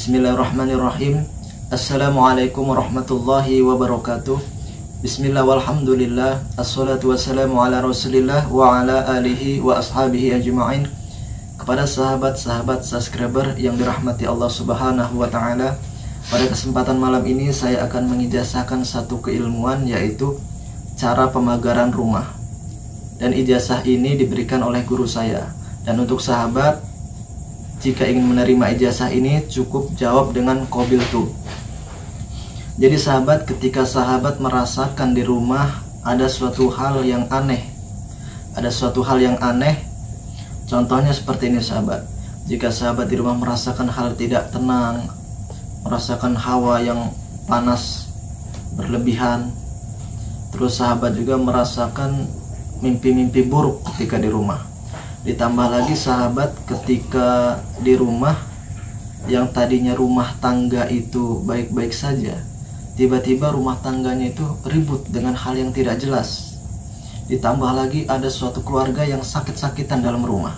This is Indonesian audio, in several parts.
Bismillahirrahmanirrahim. Assalamualaikum warahmatullahi wabarakatuh. Bismillah walhamdulillah. Assalatu wassalamu ala rasulillah wa ala alihi wa ashabihi ajma'in. Kepada sahabat-sahabat subscriber yang dirahmati Allah subhanahu wa ta'ala, pada kesempatan malam ini saya akan mengijazahkan satu keilmuan, yaitu cara pemagaran rumah. Dan ijazah ini diberikan oleh guru saya. Dan untuk sahabat, jika ingin menerima ijazah ini, cukup jawab dengan qabiltu. Jadi sahabat, ketika sahabat merasakan di rumah ada suatu hal yang aneh, contohnya seperti ini sahabat. Jika sahabat di rumah merasakan hal tidak tenang, merasakan hawa yang panas berlebihan, terus sahabat juga merasakan mimpi-mimpi buruk ketika di rumah. Ditambah lagi sahabat, ketika di rumah yang tadinya rumah tangga itu baik-baik saja, tiba-tiba rumah tangganya itu ribut dengan hal yang tidak jelas. Ditambah lagi ada suatu keluarga yang sakit-sakitan dalam rumah,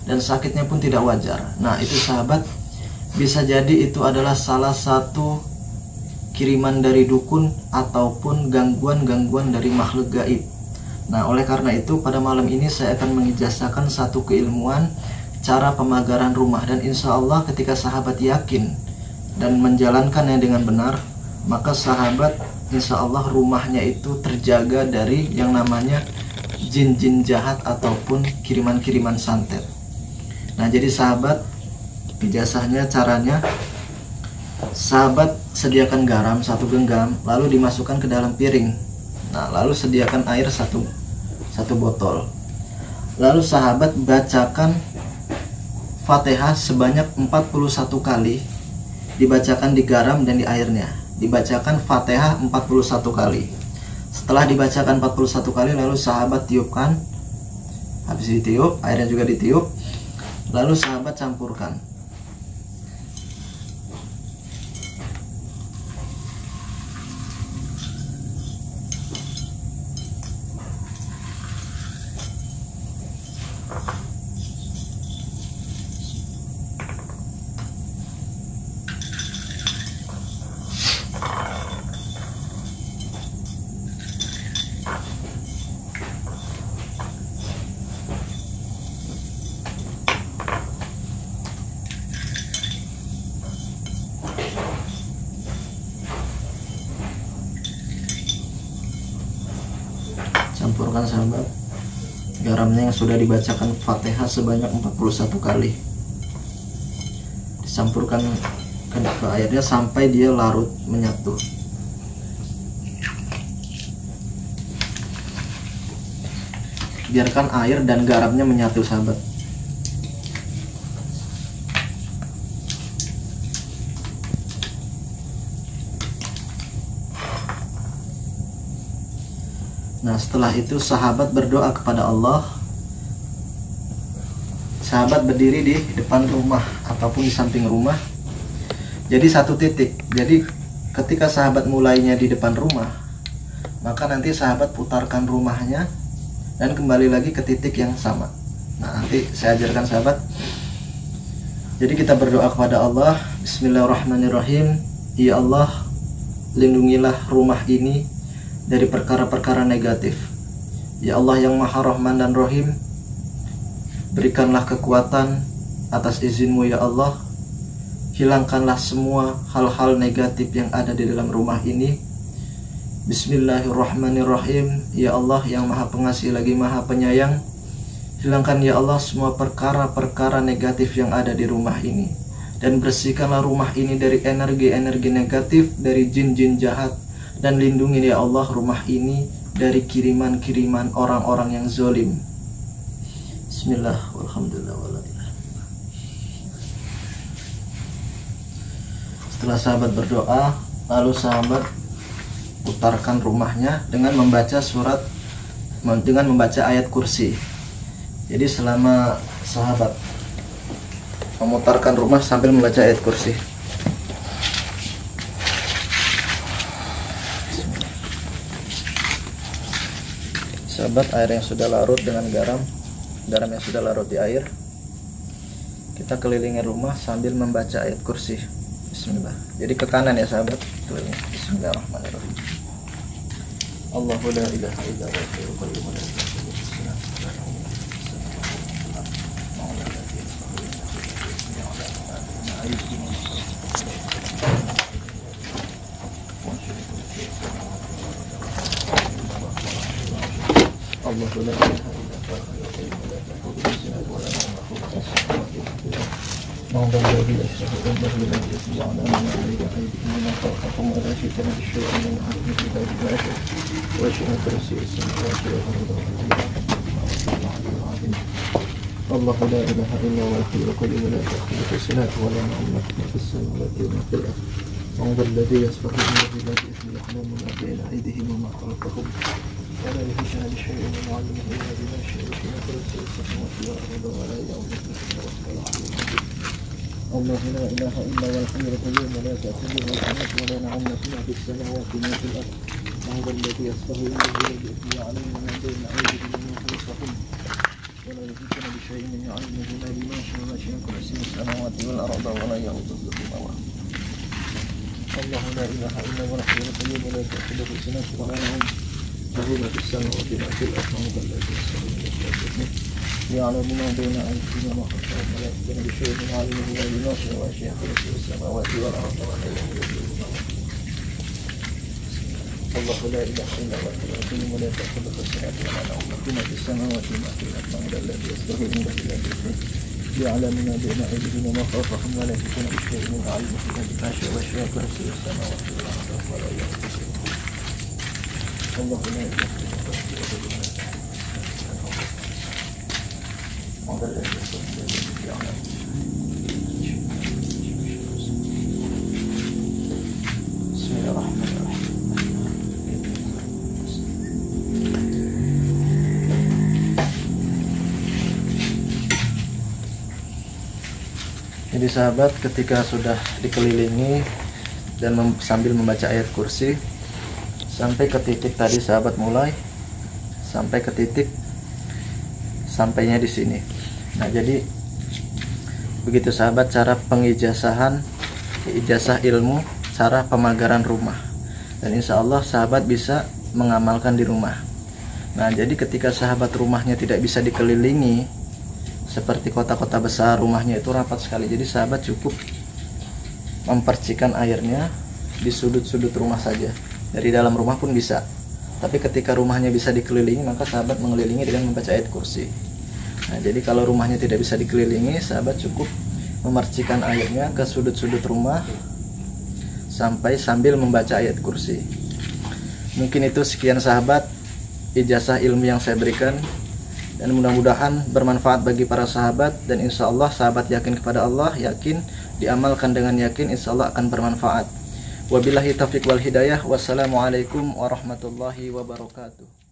dan sakitnya pun tidak wajar. Nah itu sahabat, bisa jadi itu adalah salah satu kiriman dari dukun ataupun gangguan-gangguan dari makhluk gaib. Nah oleh karena itu pada malam ini saya akan mengijazahkan satu keilmuan cara pemagaran rumah. Dan insya Allah ketika sahabat yakin dan menjalankannya dengan benar, maka sahabat insya Allah rumahnya itu terjaga dari yang namanya jin-jin jahat ataupun kiriman-kiriman santet. Nah jadi sahabat, ijazahnya caranya, sahabat sediakan garam 1 genggam, lalu dimasukkan ke dalam piring. Nah lalu sediakan air satu botol. Lalu sahabat bacakan Fatihah sebanyak 41 kali, dibacakan di garam dan di airnya. Dibacakan Fatihah 41 kali. Setelah dibacakan 41 kali, lalu sahabat tiupkan. Habis ditiup, airnya juga ditiup. Lalu sahabat campurkan. Campurkan sahabat garamnya yang sudah dibacakan Fatihah sebanyak 41 kali. Dicampurkan ke airnya sampai dia larut menyatu. Biarkan air dan garamnya menyatu sahabat. Nah setelah itu sahabat berdoa kepada Allah. Sahabat berdiri di depan rumah ataupun di samping rumah. Jadi satu titik. Jadi ketika sahabat mulainya di depan rumah, maka nanti sahabat putarkan rumahnya dan kembali lagi ke titik yang sama. Nah nanti saya ajarkan sahabat. Jadi kita berdoa kepada Allah. Bismillahirrahmanirrahim. Ya Allah, lindungilah rumah ini dari perkara-perkara negatif. Ya Allah yang Maha Rahman dan Rahim, berikanlah kekuatan atas izin-Mu ya Allah. Hilangkanlah semua hal-hal negatif yang ada di dalam rumah ini. Bismillahirrahmanirrahim. Ya Allah yang Maha Pengasih lagi Maha Penyayang, hilangkan ya Allah semua perkara-perkara negatif yang ada di rumah ini, dan bersihkanlah rumah ini dari energi-energi negatif, dari jin-jin jahat. Dan lindungi ya Allah rumah ini dari kiriman-kiriman orang-orang yang zalim. Bismillah walhamdulillah walillah. Setelah sahabat berdoa, lalu sahabat putarkan rumahnya dengan membaca ayat kursi. Jadi selama sahabat memutarkan rumah sambil membaca ayat kursi. Sahabat, air yang sudah larut dengan garam yang sudah larut di air, kita kelilingi rumah sambil membaca ayat kursi. Bismillah. Jadi ke kanan ya sahabat. Bismillahirrahmanirrahim. Allahu la ilaha illa huwa al-hayyul qayyum la ta'khudhuhu sinatun wa la nawm. Allahu la ilaha illa huwa al-hayyul qayyum la ta'khudhuhu sinatun wa la nawm. من ذا الذي يشفع عنده إلا بإذنه يعلم ما بين أيديهم وما خلفهم ولا شيء بشيء من علمه إلا بما شاء وسع كرسيه السماوات والأرض الله لا إله إلا هو الحي القيوم لا تأخذه سنة ولا نوم له ما في السماوات وما في الأرض من ذا الذي يشفع عنده إلا بإذنه يعلم ما بين أيديهم وما خلفهم ولا يحيطون بشيء من علمه إلا بما شاء وسع كرسيه السماوات والأرض ولا يؤوده حفظهما الله لا إله إلا هو الحي القيوم لا تأخذه سنة ولا نوم له ما في السماوات وما في الأرض من ذا الذي يشفع عنده إلا بإذنه يعلم ما بين أيديهم وما خلفهم ولا يحيطون بشيء من علمه إلا بما شاء وسع كرسيه السماوات والأرض ولا يؤوده حفظهما الله لا إله إلا هو الحي القيوم لا تأخذه سنة ولا نوم له ما في السماوات وما في الأرض من ذا الذي يشفع عنده بإذنه يعلم ما بين أيديهم وما خلفهم ولا يحيطون بشيء من علمه إلا بما شاء وسع كرسيه السماوات والأرض ولا يؤوده حفظهما الله لا إله إلا هو الحي القيوم ولا تأخذه سنة ولا نوم له ما في السماوات وما في الأرض من ذا الذي يشفع عنده إلا بإذنه يعلم ما بين أيديهم وما خلفهم ولا يحيطون بشيء من علمه إلا بما شاء وسع كرسيه السماوات والأرض ولا يؤوده حفظهما الله لا إله إلا هو الحي القيوم Jadi sahabat, ketika sudah dikelilingi dan sambil membaca ayat kursi sampai ke titik tadi sahabat mulai sampai ke titik sampainya di sini. Nah, jadi begitu sahabat cara pengijazahan, ijazah ilmu, cara pemagaran rumah. Dan insya Allah sahabat bisa mengamalkan di rumah. Nah, jadi ketika sahabat rumahnya tidak bisa dikelilingi seperti kota-kota besar, rumahnya itu rapat sekali. Jadi sahabat cukup mempercikan airnya di sudut-sudut rumah saja. Dari dalam rumah pun bisa. Tapi ketika rumahnya bisa dikelilingi, maka sahabat mengelilingi dengan membaca ayat kursi. Nah, jadi kalau rumahnya tidak bisa dikelilingi, sahabat cukup memercikan airnya ke sudut-sudut rumah sampai sambil membaca ayat kursi. Mungkin itu sekian sahabat ijazah ilmu yang saya berikan, dan mudah-mudahan bermanfaat bagi para sahabat. Dan insya Allah sahabat yakin kepada Allah, yakin diamalkan dengan yakin, insya Allah akan bermanfaat. Wabillahi taufiq wal hidayah. Wassalamualaikum warahmatullahi wabarakatuh.